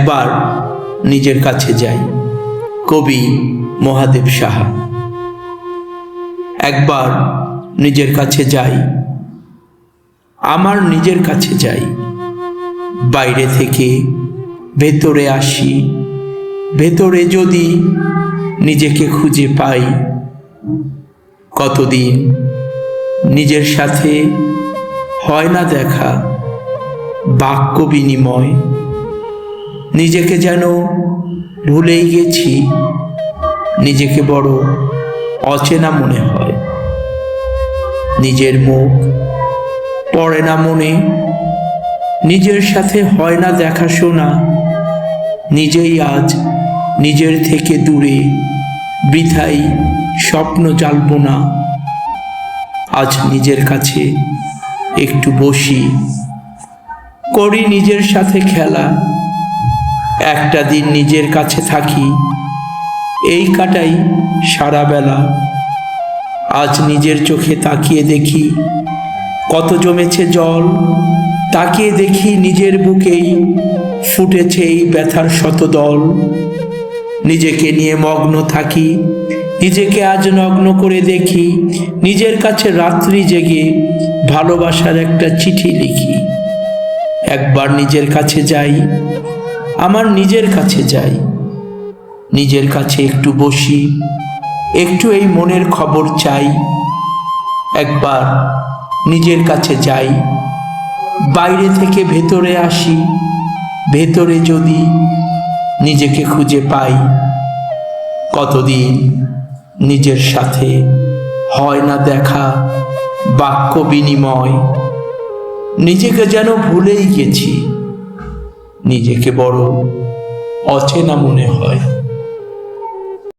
একবার নিজের কাছে যাই। কবি মহাদেব সাহা। একবার নিজের কাছে যাই, আমার নিজের কাছে যাই। বাইরে থেকে ভেতরে আসি, ভেতরে যদি নিজেকে খুঁজে পাই। কতদিন নিজের সাথে হয় না দেখা, বাক্য বিনিময়। নিজেকে যেন ভুলেই গেছি, নিজেকে বড় অচেনা মনে হয়। নিজের মুখ পড়ে না মনে, নিজের সাথে হয় না দেখাশোনা। নিজেই আজ নিজের থেকে দূরে, বৃথাই স্বপ্ন জ্বালব না। আজ নিজের কাছে একটু বসি, করি নিজের সাথে খেলা। একটা দিন নিজের কাছে থাকি, এই কাটাই সারা বেলা। আজ নিজের চোখে তাকিয়ে দেখি কত জমেছে জল। তাকিয়ে দেখি নিজের বুকেই ফুটেছে এই ব্যথার শতদল। নিজেকে নিয়ে মগ্ন থাকি, নিজেকে আজ নগ্ন করে দেখি। নিজের কাছে রাত্রি জেগে ভালোবাসার একটা চিঠি লিখি। একবার নিজের কাছে যাই, আমার নিজের কাছে যাই। নিজের কাছে একটু বসি, একটু এই মনের খবর চাই। একবার নিজের কাছে যাই, বাইরে থেকে ভেতরে আসি। ভেতরে যদি নিজেকে খুঁজে পাই। কতদিন নিজের সাথে হয় না দেখা, বাক্য বিনিময়। নিজেকে যেন ভুলেই গেছি, নিজেকে বড় অচেনা মনে হয়।